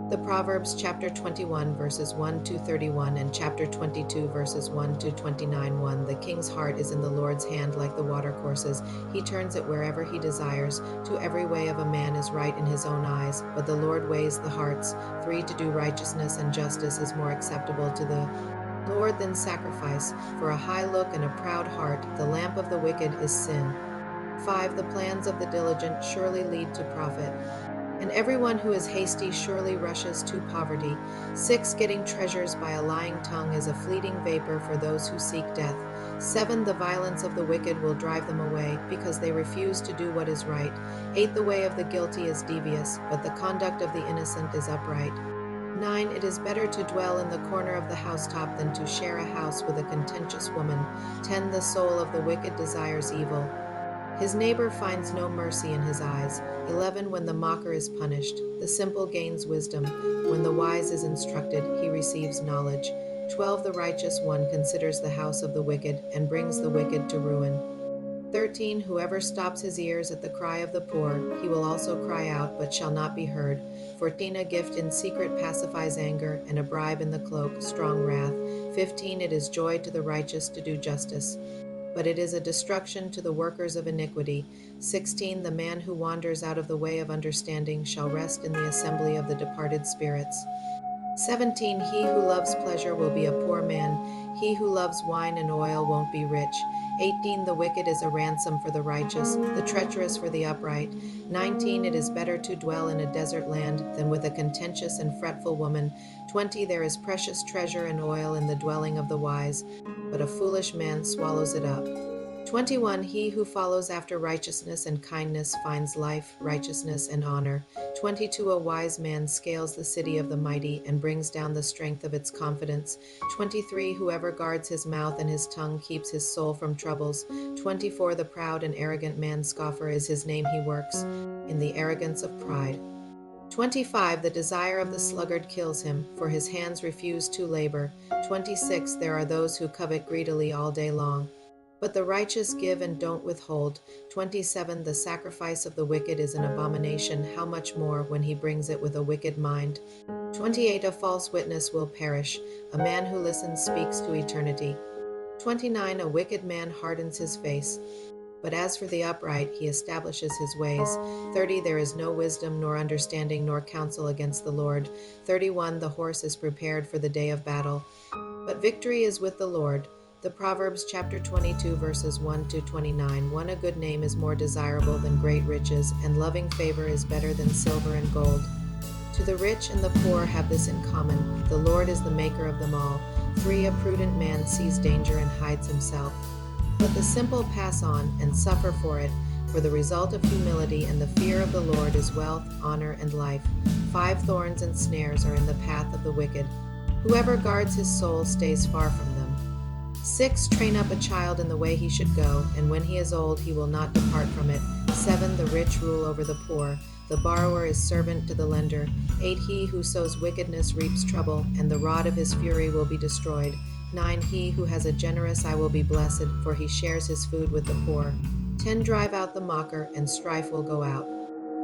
The Proverbs chapter 21 verses 1 to 31 and chapter 22 verses 1 to 29 1. The king's heart is in the Lord's hand like the watercourses. He turns it wherever he desires. To every way of a man is right in his own eyes, but the Lord weighs the hearts. 3. To do righteousness and justice is more acceptable to the Lord than sacrifice. For a high look and a proud heart, the lamp of the wicked is sin. 5. The plans of the diligent surely lead to profit, and everyone who is hasty surely rushes to poverty. 6. Getting treasures by a lying tongue is a fleeting vapor for those who seek death. 7. The violence of the wicked will drive them away, because they refuse to do what is right. 8. The way of the guilty is devious, but the conduct of the innocent is upright. 9. It is better to dwell in the corner of the housetop than to share a house with a contentious woman. 10. The soul of the wicked desires evil. His neighbor finds no mercy in his eyes. 11. When the mocker is punished, the simple gains wisdom. When the wise is instructed, he receives knowledge. 12. The righteous one considers the house of the wicked and brings the wicked to ruin. 13. Whoever stops his ears at the cry of the poor, he will also cry out, but shall not be heard. 14. A gift in secret pacifies anger, and a bribe in the cloak, strong wrath. 15. It is joy to the righteous to do justice, but it is a destruction to the workers of iniquity. 16. The man who wanders out of the way of understanding shall rest in the assembly of the departed spirits. 17. He who loves pleasure will be a poor man. He who loves wine and oil won't be rich. 18. The wicked is a ransom for the righteous, the treacherous for the upright. 19. It is better to dwell in a desert land than with a contentious and fretful woman. 20. There is precious treasure and oil in the dwelling of the wise, but a foolish man swallows it up. 21. He who follows after righteousness and kindness finds life, righteousness, and honor. 22. A wise man scales the city of the mighty and brings down the strength of its confidence. 23. Whoever guards his mouth and his tongue keeps his soul from troubles. 24. The proud and arrogant man scoffer is his name he works, in the arrogance of pride. 25. The desire of the sluggard kills him, for his hands refuse to labor. 26. There are those who covet greedily all day long, but the righteous give and don't withhold. 27. The sacrifice of the wicked is an abomination, how much more when he brings it with a wicked mind. 28. A false witness will perish. A man who listens speaks to eternity. 29. A wicked man hardens his face, but as for the upright, he establishes his ways. 30. There is no wisdom, nor understanding, nor counsel against the Lord. 31. The horse is prepared for the day of battle, but victory is with the Lord. The Proverbs chapter 22 verses 1 to 29. 1. A good name is more desirable than great riches, and loving favor is better than silver and gold. To the rich and the poor have this in common: the Lord is the maker of them all. 3. A prudent man sees danger and hides himself, but the simple pass on and suffer for it. For the result of humility and the fear of the Lord is wealth, honor, and life. 5. Thorns and snares are in the path of the wicked. Whoever guards his soul stays far from them. 6. Train up a child in the way he should go, and when he is old he will not depart from it. 7. The rich rule over the poor. The borrower is servant to the lender. 8. He who sows wickedness reaps trouble, and the rod of his fury will be destroyed. 9. He who has a generous eye will be blessed, for he shares his food with the poor. 10. Drive out the mocker, and strife will go out.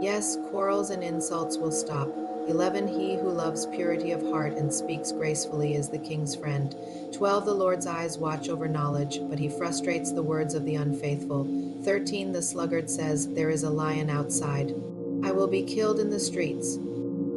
Yes, quarrels and insults will stop. 11. He who loves purity of heart and speaks gracefully is the king's friend. 12. The Lord's eyes watch over knowledge, but he frustrates the words of the unfaithful. 13. The sluggard says, "There is a lion outside. I will be killed in the streets."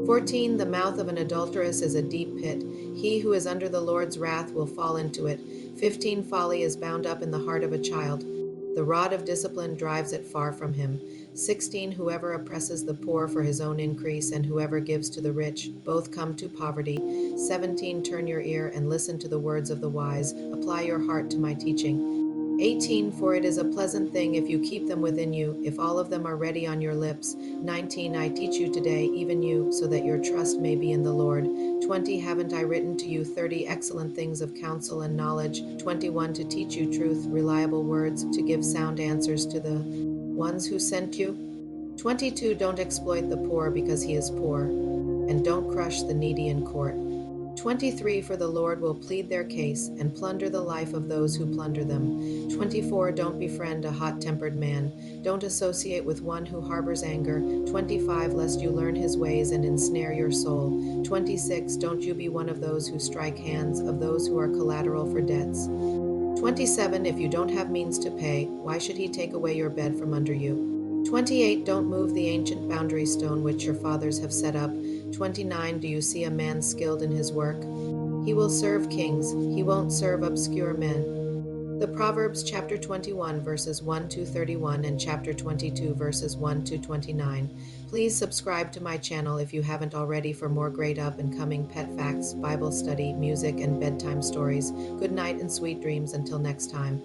14. The mouth of an adulteress is a deep pit. He who is under the Lord's wrath will fall into it. 15. Folly is bound up in the heart of a child. The rod of discipline drives it far from him. 16. Whoever oppresses the poor for his own increase, and whoever gives to the rich, both come to poverty. 17. Turn your ear and listen to the words of the wise. Apply your heart to my teaching. 18. For it is a pleasant thing if you keep them within you, if all of them are ready on your lips. 19. I teach you today, even you, so that your trust may be in the Lord. 20. Haven't I written to you 30 excellent things of counsel and knowledge? 21. To teach you truth, reliable words, to give sound answers to the ones who sent you. 22. Don't exploit the poor because he is poor, and don't crush the needy in court. 23, for the Lord will plead their case and plunder the life of those who plunder them. 24, don't befriend a hot-tempered man. Don't associate with one who harbors anger. 25, lest you learn his ways and ensnare your soul. 26, don't you be one of those who strike hands of those who are collateral for debts. 27, if you don't have means to pay, why should he take away your bed from under you? 28, don't move the ancient boundary stone which your fathers have set up. 29, do you see a man skilled in his work? He will serve kings, he won't serve obscure men. The Proverbs chapter 21 verses 1 to 31 and chapter 22 verses 1 to 29. Please subscribe to my channel if you haven't already for more great up and coming pet facts, Bible study, music, and bedtime stories. Good night and sweet dreams until next time.